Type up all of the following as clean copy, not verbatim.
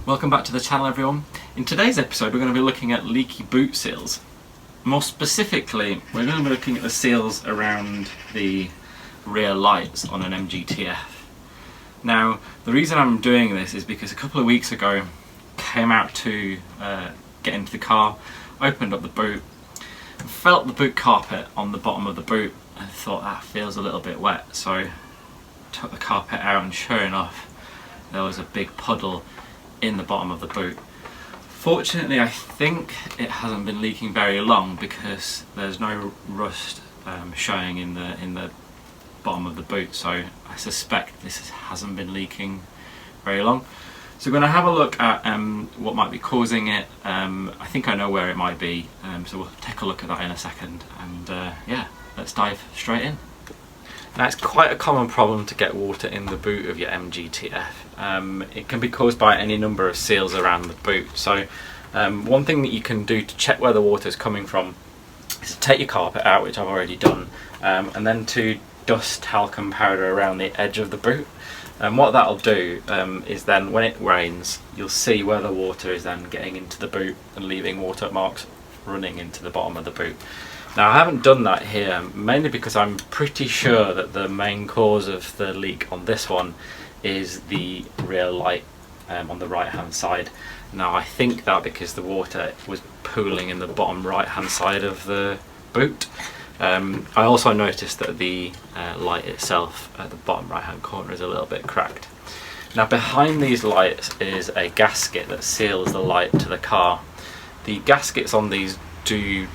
Welcome back to the channel, everyone. In today's episode we're going to be looking at leaky boot seals. More specifically, we're going to be looking at the seals around the rear lights on an MGTF. Now, the reason I'm doing this is because a couple of weeks ago I came out to get into the car, opened up the boot, and felt the boot carpet on the bottom of the boot and thought that feels a little bit wet, so I took the carpet out and sure enough there was a big puddle in the bottom of the boot. Fortunately, I think it hasn't been leaking very long because there's no rust showing in the bottom of the boot, so I suspect this hasn't been leaking very long. So we're going to have a look at what might be causing it. I think I know where it might be, so we'll take a look at that in a second, and yeah, let's dive straight in. Now, it's quite a common problem to get water in the boot of your MGTF. It can be caused by any number of seals around the boot. So one thing that you can do to check where the water is coming from is to take your carpet out, which I've already done, and then to dust talcum powder around the edge of the boot. And what that'll do is then when it rains, you'll see where the water is then getting into the boot and leaving water marks running into the bottom of the boot. Now, I haven't done that here, mainly because I'm pretty sure that the main cause of the leak on this one is the rear light on the right hand side. Now, I think that because the water was pooling in the bottom right hand side of the boot. I also noticed that the light itself at the bottom right hand corner is a little bit cracked. Now, behind these lights is a gasket that seals the light to the car. The gaskets on these do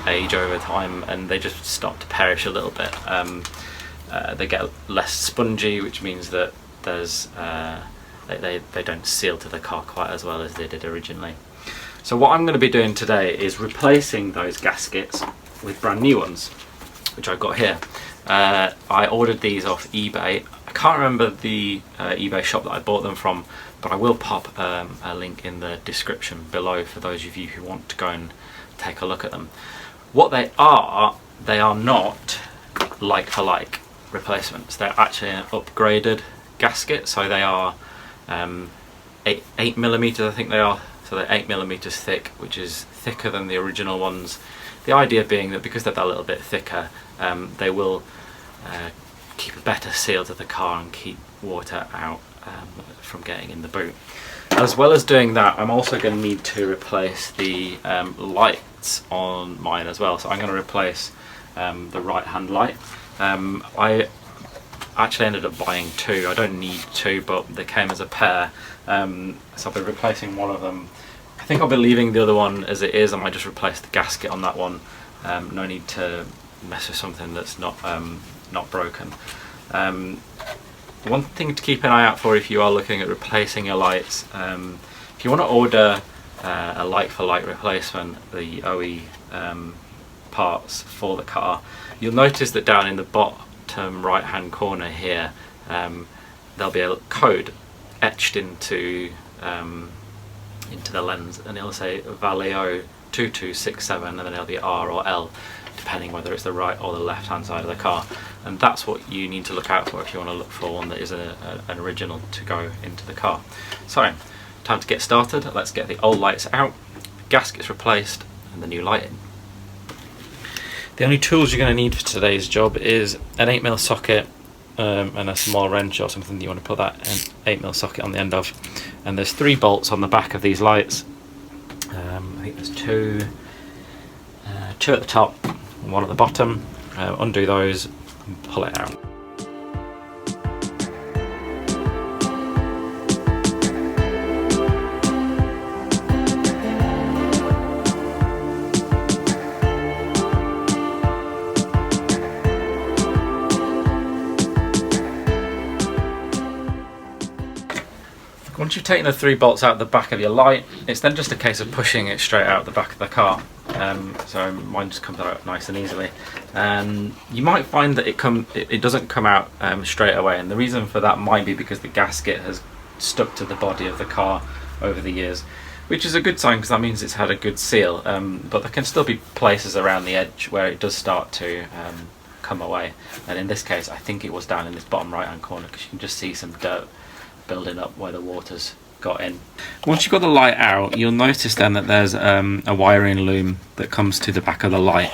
age over time and they just start to perish a little bit. They get less spongy, which means that there's they don't seal to the car quite as well as they did originally. So what I'm going to be doing today is replacing those gaskets with brand new ones, which I've got here. I ordered these off eBay. I can't remember the eBay shop that I bought them from, but I will pop a link in the description below for those of you who want to go and take a look at them. What they are not like for like replacements. They're actually an upgraded gasket, so they are 8mm, I think they are. So they're 8mm thick, which is thicker than the original ones. The idea being that because they're that little bit thicker, they will keep a better seal to the car and keep water out from getting in the boot. As well as doing that, I'm also going to need to replace the lights on mine as well. So I'm going to replace the right hand light. I actually ended up buying two. I don't need two, but they came as a pair. So I'll be replacing one of them. I think I'll be leaving the other one as it is. I might just replace the gasket on that one. No need to mess with something that's not broken. One thing to keep an eye out for if you are looking at replacing your lights, if you want to order a like-for-like replacement, the OE parts for the car, you'll notice that down in the bottom right-hand corner here, there'll be a code etched into the lens, and it'll say Valeo 2267, and then it'll be R or L, depending whether it's the right or the left hand side of the car. And that's what you need to look out for if you want to look for one that is an original to go into the car. So, time to get started. Let's get the old lights out, gaskets replaced, and the new light in. The only tools you're going to need for today's job is an 8mm socket and a small wrench or something that you want to put that 8mm socket on the end of. And there's 3 bolts on the back of these lights. I think there's two at the top and 1 at the bottom. Undo those and pull it out. Once you've taken the 3 bolts out the back of your light, it's then just a case of pushing it straight out the back of the car. So mine just comes out nice and easily. You might find that it doesn't come out straight away, and the reason for that might be because the gasket has stuck to the body of the car over the years, which is a good sign because that means it's had a good seal. But there can still be places around the edge where it does start to come away. And in this case, I think it was down in this bottom right hand corner, because you can just see some dirt building up where the water's got in. Once you've got the light out, you'll notice then that there's a wiring loom that comes to the back of the light.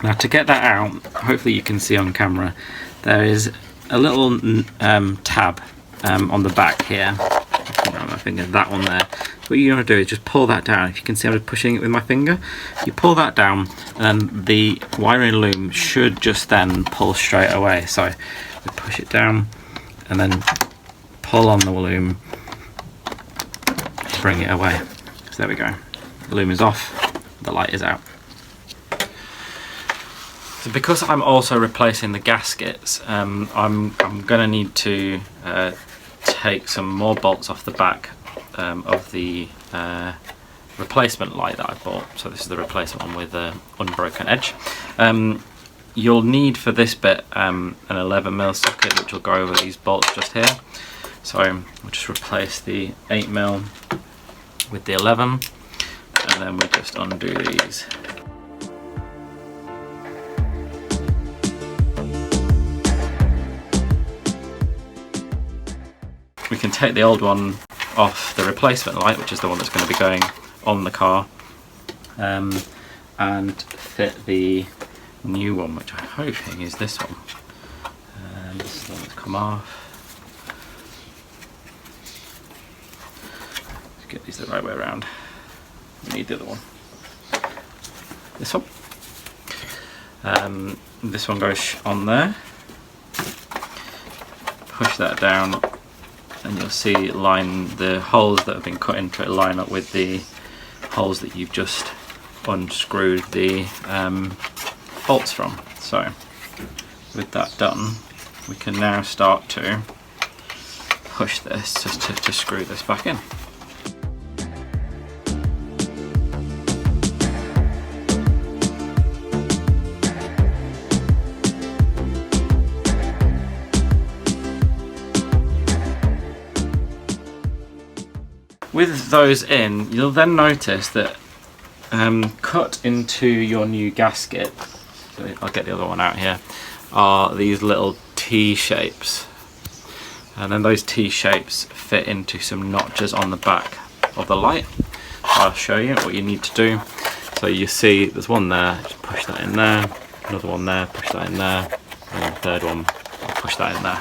Now to get that out, hopefully you can see on camera, there is a little tab on the back here. My finger, that one there. So what you want to do is just pull that down. If you can see, I'm just pushing it with my finger. You pull that down, and then the wiring loom should just then pull straight away. So we push it down, and then pull on the loom, bring it away. So there we go. The loom is off. The light is out. So because I'm also replacing the gaskets, I'm going to need to take some more bolts off the back of the replacement light that I bought. So this is the replacement one with an unbroken edge. You'll need for this bit an 11mm socket, which will go over these bolts just here. So we'll just replace the 8mm with the 11, and then we just undo these. We can take the old one off the replacement light, which is the one that's going to be going on the car, and fit the new one, which I'm hoping is this one. And this is the one that's come off. Let's get these the right way around. We need the other one. This one. This one goes on there. Push that down, and you'll see the holes that have been cut into it line up with the holes that you've just unscrewed the bolts from. So with that done, we can now start to push this just to screw this back in. With those in, you'll then notice that cut into your new gasket, so I'll get the other one out here, are these little T shapes. And then those T shapes fit into some notches on the back of the light. I'll show you what you need to do. So you see there's one there, just push that in there, another one there, push that in there, and then the third one, push that in there.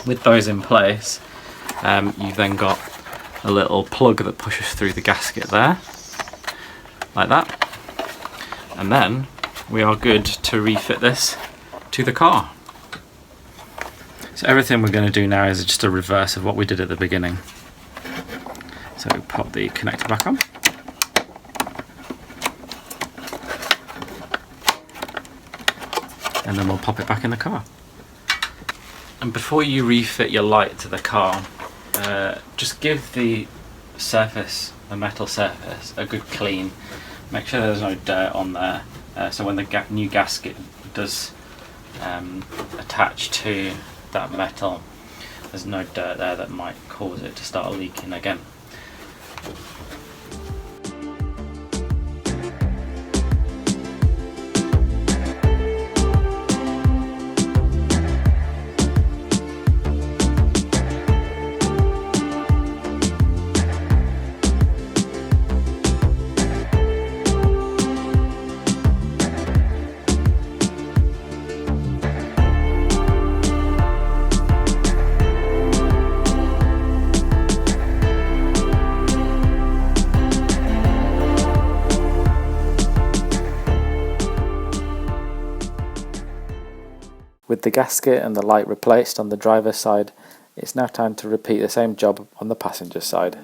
With those in place, you've then got a little plug that pushes through the gasket there, like that, and then we are good to refit this to the car. So everything we're going to do now is just a reverse of what we did at the beginning. So we pop the connector back on, and then we'll pop it back in the car. And before you refit your light to the car, just give the surface, the metal surface, a good clean. Make sure there's no dirt on there, so when the new gasket does attach to that metal, there's no dirt there that might cause it to start leaking again. With the gasket and the light replaced on the driver's side, it's now time to repeat the same job on the passenger side.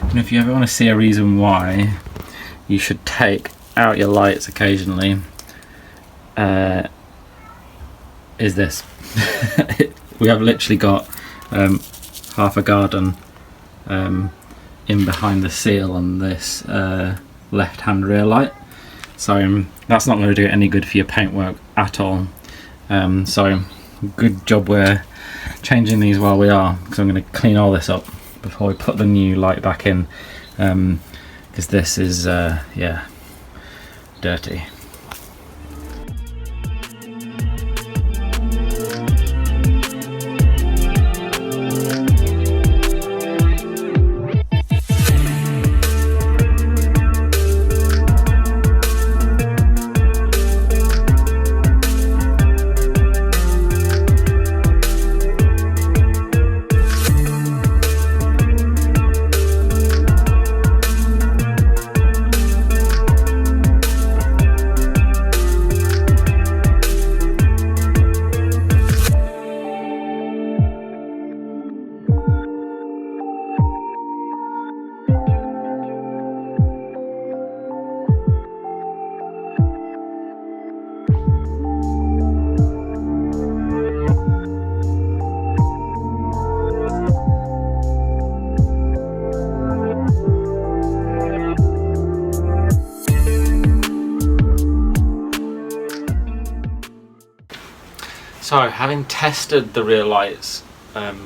And if you ever want to see a reason why you should take out your lights occasionally, is this. We have literally got half a garden in behind the seal on this left hand rear light, so that's not going to do any good for your paintwork at all. So good job we're changing these while we are, because I'm going to clean all this up before we put the new light back in, because this is yeah, dirty. So, having tested the rear lights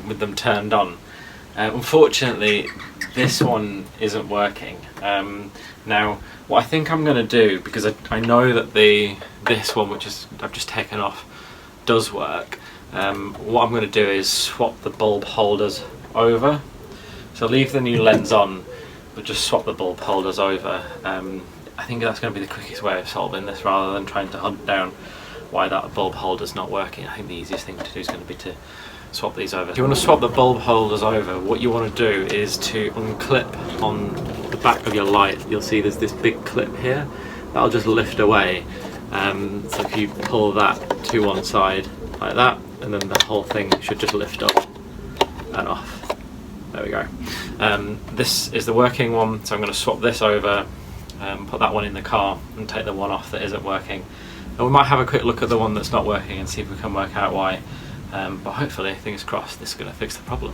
with them turned on, unfortunately this one isn't working. Now, what I think I'm going to do, because I know that this one, which I've just taken off, does work, what I'm going to do is swap the bulb holders over. So leave the new lens on, but just swap the bulb holders over. I think that's going to be the quickest way of solving this, rather than trying to hunt down why that bulb holder's not working. I think the easiest thing to do is going to be to swap these over. If you want to swap the bulb holders over, what you want to do is to unclip on the back of your light. You'll see there's this big clip here that'll just lift away. So if you pull that to one side like that, and then the whole thing should just lift up and off. There we go. This is the working one, so I'm going to swap this over, put that one in the car, and take the one off that isn't working. And we might have a quick look at the one that's not working and see if we can work out why. But hopefully, fingers crossed, this is going to fix the problem.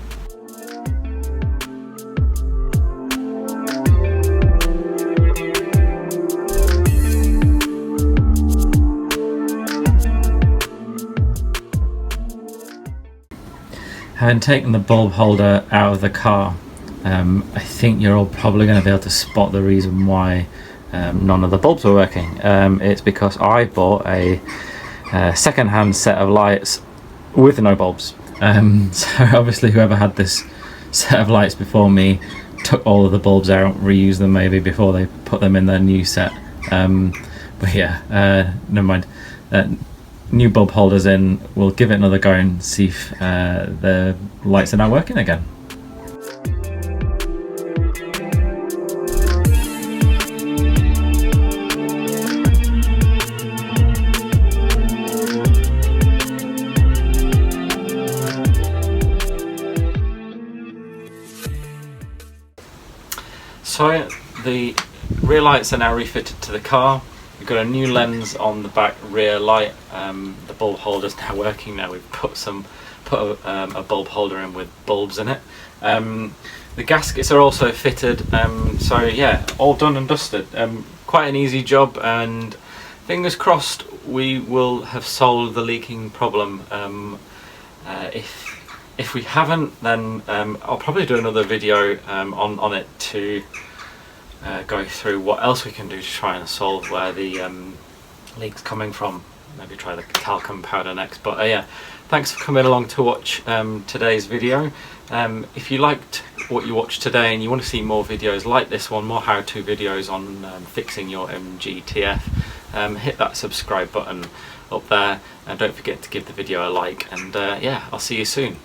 Having taken the bulb holder out of the car, I think you're all probably going to be able to spot the reason why none of the bulbs were working. It's because I bought a second-hand set of lights with no bulbs. So obviously whoever had this set of lights before me took all of the bulbs out, reused them maybe before they put them in their new set. But yeah, never mind. New bulb holders in. We'll give it another go and see if the lights are now working again. So the rear lights are now refitted to the car. We've got a new lens on the back rear light. The bulb holder's now working now. We've put a bulb holder in with bulbs in it. The gaskets are also fitted. So yeah, all done and dusted. Quite an easy job, and fingers crossed we will have solved the leaking problem. If we haven't, then I'll probably do another video on it to go through what else we can do to try and solve where the leak's coming from. Maybe try the talcum powder next. But yeah, thanks for coming along to watch today's video. If you liked what you watched today and you want to see more videos like this one, more how-to videos on fixing your MGTF, hit that subscribe button up there, and don't forget to give the video a like, and yeah, I'll see you soon.